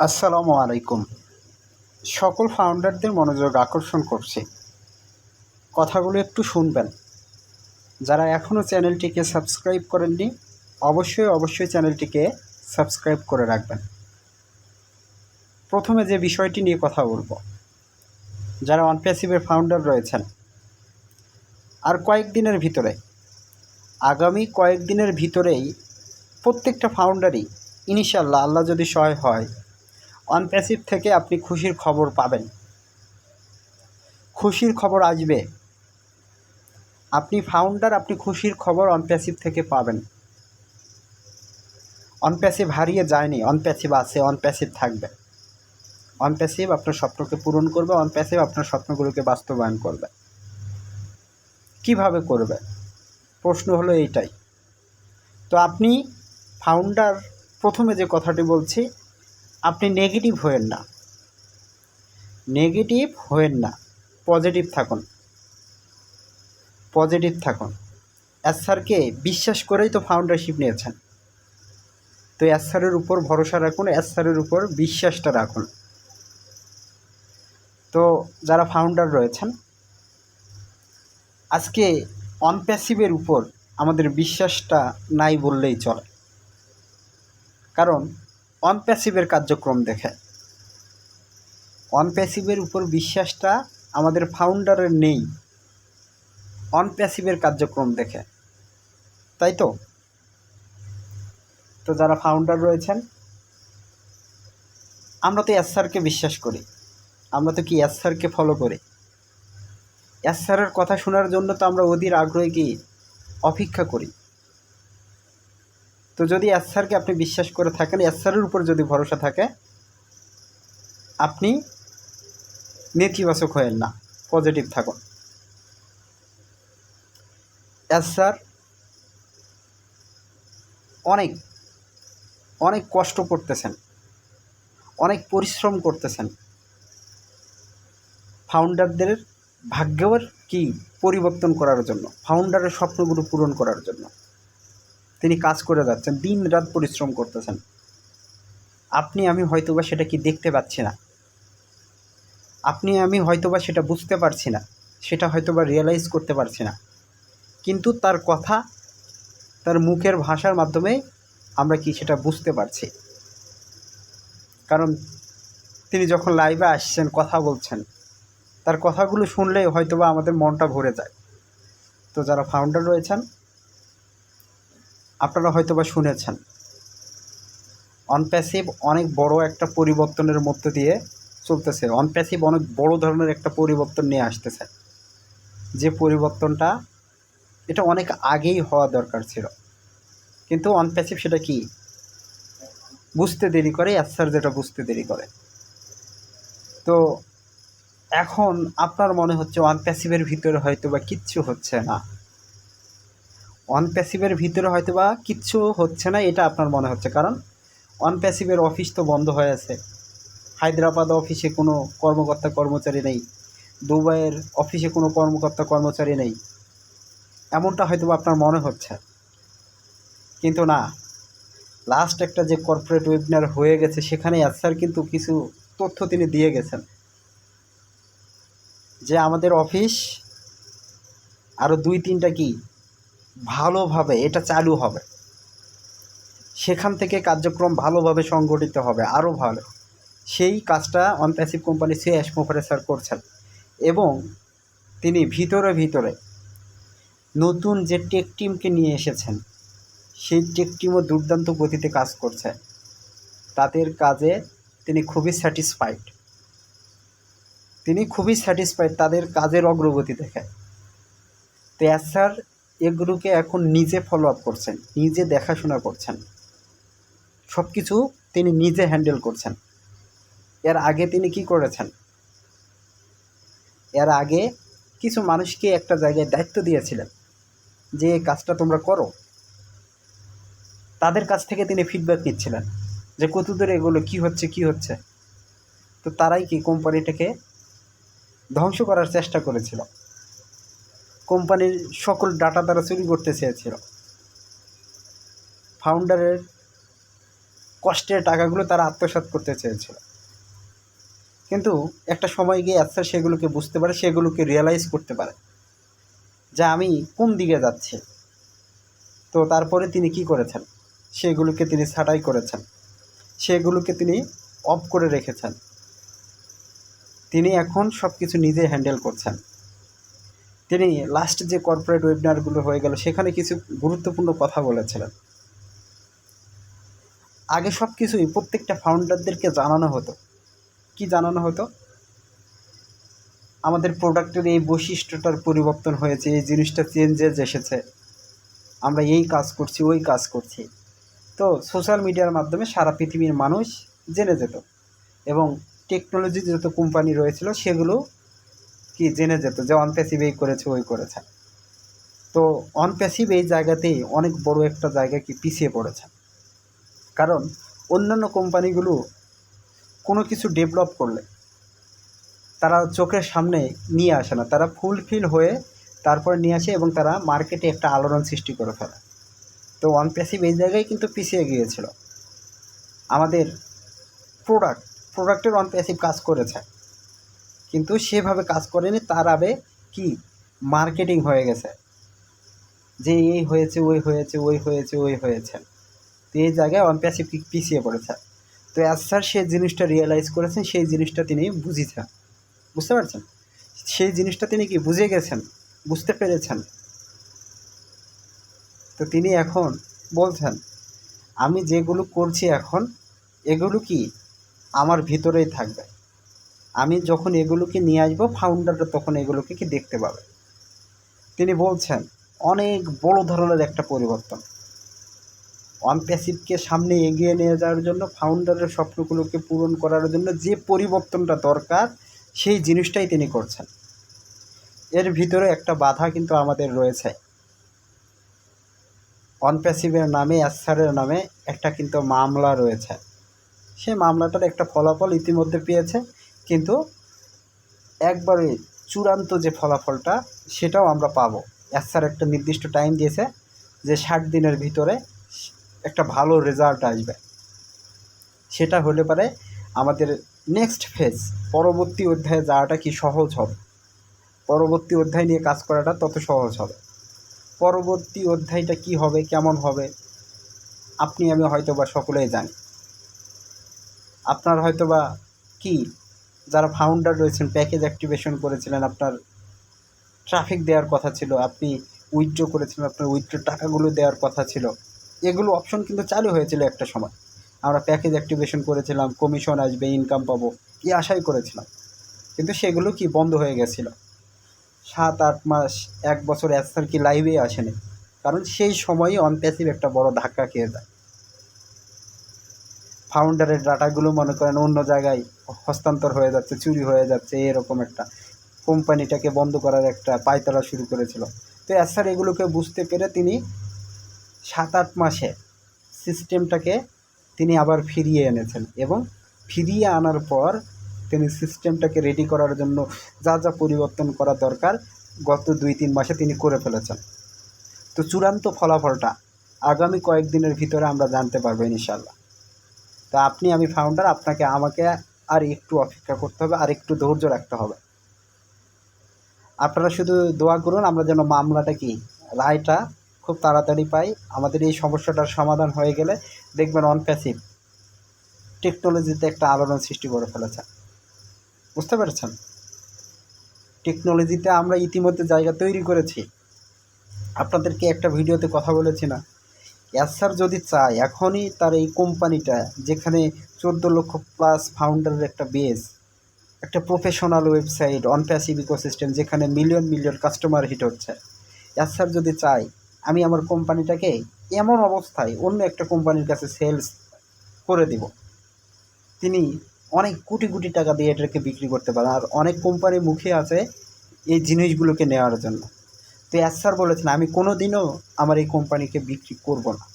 আসসালামু আলাইকুম। সকল ফাউন্ডারদের মনোযোগ আকর্ষণ করছি, কথাগুলো একটু শুনবেন। যারা এখনও চ্যানেলটিকে সাবস্ক্রাইব করেননি, অবশ্যই চ্যানেলটিকে সাবস্ক্রাইব করে রাখবেন। প্রথমে যে বিষয়টি নিয়ে কথা বলবো, যারা অনপ্যাসিভের ফাউন্ডার রয়েছেন, আর আগামী কয়েকদিনের ভিতরেই প্রত্যেকটা ফাউন্ডারই ইনশাআল্লাহ, আল্লাহ যদি সহায় হয়, অনপ্যাসিভ থেকে আপনি খুশির খবর পাবেন। খুশির খবর আসবে। আপনি ফাউন্ডার, আপনি খুশির খবর অনপ্যাসিভ থেকে পাবেন। অনপ্যাসিভ হারিয়ে যায়নি, অনপ্যাসিভ আছে, অনপ্যাসিভ থাকবে। অনপ্যাসিভ আপনার স্বপ্নকে পূরণ করবে, অনপ্যাসিভ আপনার স্বপ্নগুলোকে বাস্তবায়ন করবে। কিভাবে করবে? প্রশ্ন হলো এইটাই। তো আপনি ফাউন্ডার, প্রথমে যে কথাটি বলছি, আপনি নেগেটিভ হয়েন না, পজিটিভ থাকুন। স্যারকে বিশ্বাস করেই তো ফাউন্ডারশিপ নিয়েছেন, তো স্যারের উপর ভরসা রাখুন, স্যারের উপর বিশ্বাসটা রাখুন। তো যারা ফাউন্ডার রয়েছেন, আজকে অনপ্যাসিভের উপর আমাদের বিশ্বাসটা নাই বললেই চলে। কারণ অনপ্যাসিভের কার্যক্রম দেখে অনপ্যাসিভের উপর বিশ্বাসটা আমাদের ফাউন্ডারের নেই, অনপ্যাসিভের কার্যক্রম দেখে, তাই তো। তো যারা ফাউন্ডার রয়েছেন, আমরা তো স্যারকে বিশ্বাস করি, আমরা তো কি স্যারকে ফলো করি। স্যারের কথা শোনার জন্য তো আমরা অধীর আগ্রহে কি অপেক্ষা করি। তো যদি স্যারকে আপনি বিশ্বাস করে থাকেন, স্যারের উপর যদি ভরসা থাকে, আপনি নেতিবাচক হয়েন না, পজিটিভ থাকুন। স্যার অনেক অনেক কষ্ট করতেছেন, অনেক পরিশ্রম করতেছেন ফাউন্ডারদের ভাগ্যের কি পরিবর্তন করার জন্য, ফাউন্ডারের স্বপ্নগুলো পূরণ করার জন্য তিনি কাজ করে যাচ্ছেন, দিন রাত পরিশ্রম করতেছেন। আপনি আমি হয়তোবা সেটা কি দেখতে পাচ্ছি না, আপনি আমি হয়তোবা সেটা বুঝতে পারছি না, সেটা হয়তোবা রিয়েলাইজ করতে পারছি না, কিন্তু তার কথা, তার মুখের ভাষার মাধ্যমে আমরা কি সেটা বুঝতে পারছি। কারণ তিনি যখন লাইভে আসছেন, কথা বলছেন, তার কথাগুলো শুনলেই হয়তোবা আমাদের মনটা ভরে যায়। তো যারা ফাউন্ডার রয়েছেন, আপনারা হয়তোবা শুনেছেন, অনপ্যাসিভ অনেক বড় একটা পরিবর্তনের মধ্য দিয়ে চলতেছে। অনপ্যাসিভ অনেক বড় ধরনের একটা পরিবর্তন নিয়ে আসতেছে, যে পরিবর্তনটা এটা অনেক আগেই হওয়া দরকার ছিল, কিন্তু অনপ্যাসিভ সেটা কি বুঝতে দেরি করে, স্যার যেটা বুঝতে দেরি করে। তো এখন আপনার মনে হচ্ছে অনপ্যাসিভের ভিতরে হয়তো বা কিচ্ছু হচ্ছে না, এটা আপনার মনে হচ্ছে। কারণ অনপ্যাসিভের অফিস তো বন্ধ হয়ে আছে, হায়দ্রাবাদ অফিসে কোনো কর্মকর্তা কর্মচারী নেই, দুবাইয়ের অফিসে কোনো কর্মকর্তা কর্মচারী নেই, এমনটা হয়তো আপনার মনে হচ্ছে। কিন্তু না, লাস্ট একটা যে কর্পোরেট ওয়েবিনার হয়ে গেছে, সেখানে স্যার কিন্তু কিছু তথ্য তিনি দিয়ে গেছেন, যে আমাদের অফিস আরও 2-3টা কি ভালোভাবে এটা চালু হবে, সেখান থেকে কার্যক্রম ভালোভাবে সংগঠিত হবে, আরও ভালো। সেই কাজটা অনপ্যাসিভ কোম্পানি শ্রেয়াস মুখার্জি স্যার করছেন। এবং তিনি ভিতরে নতুন যে টেক টিমকে নিয়ে এসেছেন, সেই টেক টিমও দুর্দান্ত গতিতে কাজ করছে, তাদের কাজে তিনি খুবই স্যাটিসফাইড তাদের কাজের অগ্রগতি দেখে। তো স্যার এগুলোকে এখন নিজে ফলো আপ করছেন, নিজে দেখাশোনা করছেন, সব কিছু তিনি নিজে হ্যান্ডেল করছেন। এর আগে তিনি কি করেছেন? এর আগে কিছু মানুষকে একটা জায়গায় দায়িত্ব দিয়েছিলেন যে এই কাজটা তোমরা করো, তাদের কাছ থেকে তিনি ফিডব্যাক নিচ্ছিলেন যে কতদূর এগুলো কী হচ্ছে। তো তারাই কি কোম্পানিটাকে ধ্বংস করার চেষ্টা করেছিল, কোম্পানির সকল ডাটা তারা চুরি করতে চেয়েছিল, ফাউন্ডারের কষ্টের টাকাগুলো তারা আত্মসাৎ করতে চেয়েছিল। কিন্তু একটা সময় গিয়ে স্যার সেগুলোকে বুঝতে পারে, সেগুলোকে রিয়েলাইজ করতে পারে যে আমি কোন দিকে যাচ্ছি। তো তারপরে তিনি কি করেছেন, সেগুলোকে তিনি ছাঁটাই করেছেন, সেগুলোকে তিনি অফ করে রেখেছেন। তিনি এখন সব কিছু নিজে হ্যান্ডেল করছেন। তিনি লাস্ট যে কর্পোরেট ওয়েবিনারগুলো হয়ে গেল সেখানে কিছু গুরুত্বপূর্ণ কথা বলেছিলেন। আগে সব কিছুই প্রত্যেকটা ফাউন্ডারদেরকে জানানো হতো। কি জানানো হতো? আমাদের প্রোডাক্টের এই বৈশিষ্ট্যটার পরিবর্তন হয়েছে, এই জিনিসটা চেঞ্জেস এসেছে, আমরা এই কাজ করছি, ওই কাজ করছি। তো সোশ্যাল মিডিয়ার মাধ্যমে সারা পৃথিবীর মানুষ জেনে যেত এবং টেকনোলজি যত কোম্পানি রয়েছিল সেগুলো কি জেনে যেত যে অনপ্যাসিভ এই করেছে, ওই করেছে। তো অনপ্যাসিভ এই জায়গাতেই অনেক বড় একটা জায়গা কি পিছিয়ে পড়েছে। কারণ অন্যান্য কোম্পানিগুলো কোনো কিছু ডেভেলপ করলে তারা চোখের সামনে নিয়ে আসে না, তারা ফুলফিল হয়ে তারপর নিয়ে আসে এবং তারা মার্কেটে একটা আলোড়ন সৃষ্টি করে ফেলে। তো অনপ্যাসিভ এই জায়গায় কিন্তু পিছিয়ে গিয়েছিল। আমাদের প্রোডাক্টের অনপ্যাসিভ কাজ করেছে, কিন্তু সেভাবে কাজ করেনি। তার আগে কি মার্কেটিং হয়ে গেছে যে এই হয়েছে, ওই হয়েছে, ওই হয়েছে, ওই হয়েছে। তো এই জায়গায় অনপ্যাসিভ পিছিয়ে পড়েছে। তো অ্যাজ স্যার সে জিনিসটা রিয়েলাইজ করেছেন, সেই জিনিসটা তিনি বুঝেছেন, বুঝতে পারছেন? সেই জিনিসটা তিনি কি বুঝে গেছেন, বুঝতে পেরেছেন। তো তিনি এখন বলছেন আমি যেগুলো করছি এখন এগুলো কি আমার ভিতরেই থাকবে, আমি যখন এগুলোকে নিয়ে আসবো ফাউন্ডাররা তখন এগুলোকে কি দেখতে পাবে। তিনি বলছেন অনেক বড় ধরনের একটা পরিবর্তন। অনপ্যাসিভকে সামনে এগিয়ে নিয়ে যাওয়ার জন্য, ফাউন্ডারের স্বপ্নগুলোকে পূরণ করার জন্য যে পরিবর্তনটা দরকার সেই জিনিসটাই তিনি করছেন। এর ভিতরে একটা বাধা কিন্তু আমাদের রয়েছে। অনপ্যাসিভের নামে, অ্যাসারের নামে একটা কিন্তু মামলা রয়েছে। সেই মামলাটার একটা ফলাফল ইতিমধ্যে পেয়েছে, কিন্তু একবারে চূড়ান্ত যে ফলাফলটা সেটাও আমরা পাবো। অ্যাসার একটা নির্দিষ্ট টাইম দিয়েছে যে 60 দিনের ভিতরে একটা ভালো রেজাল্ট আসবে। সেটা হলে পারে আমাদের নেক্সট ফেজ, পরবর্তী অধ্যায়ে যাওয়াটা কি সহজ হবে, পরবর্তী অধ্যায় নিয়ে কাজ করাটা তত সহজ হবে। পরবর্তী অধ্যায়টা কি হবে, কেমন হবে, আপনি আমি হয়তোবা সকলেই জানি। আপনার হয়তোবা কি যারা ফাউন্ডার রয়েছেন প্যাকেজ অ্যাক্টিভেশন করেছিলেন, আপনার ট্রাফিক দেওয়ার কথা ছিল, আপনি উইথড্র করেছিলেন, আপনার উইথড্র টাকাগুলো দেওয়ার কথা ছিল, এগুলো অপশন কিন্তু চালু হয়েছিল একটা সময়। আমরা প্যাকেজ অ্যাক্টিভেশন করেছিলাম, কমিশন আসবে, ইনকাম পাবো, এই আশাই করেছিলাম, কিন্তু সেগুলো কি বন্ধ হয়ে গেছিলো। 7-8 মাস, 1 বছর অ্যাসার কি লাইভে আসেনি, কারণ সেই সময়ই অনপ্যাসিভ একটা বড় ধাক্কা খেয়ে যায়। ফাউন্ডারের ডাটাগুলো মনে করেন অন্য জায়গায় হস্তান্তর হয়ে যাচ্ছে, চুরি হয়ে যাচ্ছে, এরকম একটা কোম্পানিটাকে বন্ধ করার একটা পায়তারা শুরু করেছিল। তো স্যার এগুলোকে বুঝতে পেরে তিনি 7-8 মাসে সিস্টেমটাকে তিনি আবার ফিরিয়ে এনেছেন এবং ফিরিয়ে আনার পর তিনি সিস্টেমটাকে রেডি করার জন্য যা যা পরিবর্তন করা দরকার গত 2-3 মাসে তিনি করে ফেলেছেন। তো চূড়ান্ত ফলাফলটা আগামী কয়েকদিনের ভিতরে আমরা জানতে পারবো ইনশাআল্লাহ। তো আপনি আমি ফাউন্ডার, আপনাকে আমাকে আর একটু অপেক্ষা করতে হবে, আর একটু ধৈর্য রাখতে হবে। আপনারা শুধু দোয়া করুন আমরা যেন মামলাটা কি রায়টা খুব তাড়াতাড়ি পাই। আমাদের এই সমস্যাটার সমাধান হয়ে গেলে দেখবেন অনপ্যাসিভ টেকনোলজিতে একটা আলোড়ন সৃষ্টি করে ফেলেছে, বুঝতে পেরেছেন? টেকনোলজিতে আমরা ইতিমধ্যে জায়গা তৈরি করেছি। আপনাদেরকে একটা ভিডিওতে কথা বলেছি না, স্যার যদি চায় এখনই তার এই কোম্পানিটা যেখানে 14 লক্ষ প্লাস ফাউন্ডারের একটা বেস, একটা প্রফেশনাল ওয়েবসাইট, অনপ্যাসিভ ইকোসিস্টেম যেখানে মিলিয়ন মিলিয়ন কাস্টমার হিট হচ্ছে, স্যার যদি চাই আমি আমার কোম্পানিটাকে এমন অবস্থায় অন্য একটা কোম্পানির কাছে সেলস করে দিব, তিনি অনেক কোটি কোটি টাকা দিয়ে এটাকে বিক্রি করতে পারেন। আর অনেক কোম্পানি মুখে আছে এই জিনিসগুলোকে নেওয়ার জন্য। তো স্যার বলেছেন আমি কোনো দিনও আমার এই কোম্পানিকে বিক্রি করব না,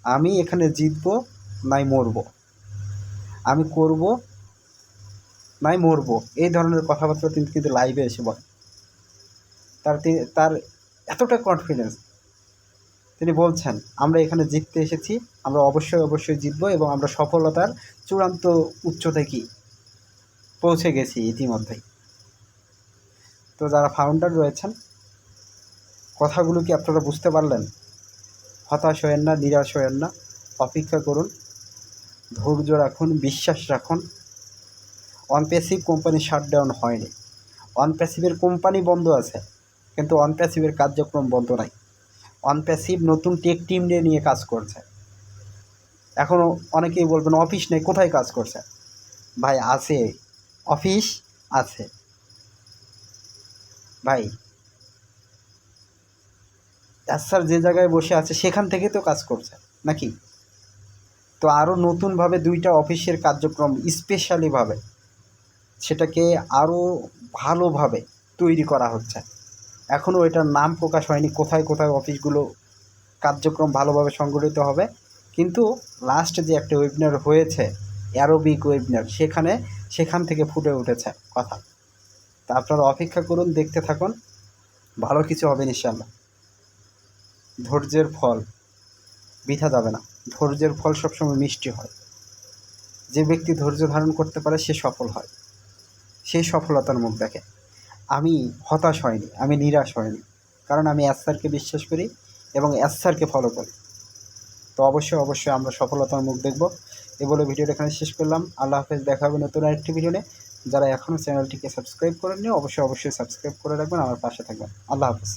আমি এখানে জিতবো নাই মরবো, আমি করব নাই মরবো, এই ধরনের কথাবার্তা তিনি কিন্তু লাইভে এসে বলেন। তার এতটা কনফিডেন্স তিনি বলছেন আমরা এখানে জিততে এসেছি, আমরা অবশ্যই জিতবো এবং আমরা সফলতার চূড়ান্ত উচ্চতায় কি পৌঁছে গেছি ইতিমধ্যেই। তো যারা ফাউন্ডার রয়েছেন, কথাগুলো কি আপনারা বুঝতে পারলেন? হতাশ হয়েন না, নিরাশ হয়েন না, অপেক্ষা করুন, ধৈর্য রাখুন, বিশ্বাস রাখুন। অনপ্যাসিভ কোম্পানি শাটডাউন হয়নি। অনপ্যাসিভের কোম্পানি বন্ধ আছে, কিন্তু অনপ্যাসিভের কার্যক্রম বন্ধ নাই। অনপ্যাসিভ নতুন টেক টিম নিয়ে কাজ করছে। এখনও অনেকেই বলবেন অফিস নেই, কোথায় কাজ করছে? ভাই আছে, অফিস আছে ভাই। স্যার যে জায়গায় বসে আছে সেখান থেকে তো কাজ করছে নাকি? তো আরও নতুনভাবে 2টা অফিসের কার্যক্রম স্পেশালিভাবে সেটাকে আরও ভালোভাবে তৈরি করা হচ্ছে। এখনও এটার নাম প্রকাশ হয়নি, কোথায় কোথায় অফিসগুলো কার্যক্রম ভালোভাবে সংগঠিত হবে। কিন্তু লাস্ট যে একটা ওয়েবিনার হয়েছে, অ্যারোবিক ওয়েবিনার, সেখান থেকে ফুটে উঠেছে কথা। তা আপনারা অপেক্ষা করুন, দেখতে থাকুন, ভালো কিছু হবে ইনশাআল্লাহ। ধৈর্যের ফল বৃথা যাবে না, ধৈর্যের ফল সবসময় মিষ্টি হয়। যে ব্যক্তি ধৈর্য ধারণ করতে পারে সে সফল হয়, সেই সফলতার মুখ দেখে। আমি হতাশ হয়নি, আমি নিরাশ হয়নি, কারণ আমি স্যারকে বিশ্বাস করি এবং স্যারকে ফলো করি। তো অবশ্যই আমরা সফলতার মুখ দেখব। এ বলে ভিডিওটা এখানে শেষ করলাম। আল্লাহ হাফেজ, দেখা হবে নতুন আরেকটি ভিডিও নিয়ে। যারা এখনও চ্যানেলটিকে সাবস্ক্রাইব করেননি অবশ্যই সাবস্ক্রাইব করে রাখবেন, আমার পাশে থাকবেন। আল্লাহ হাফেজ।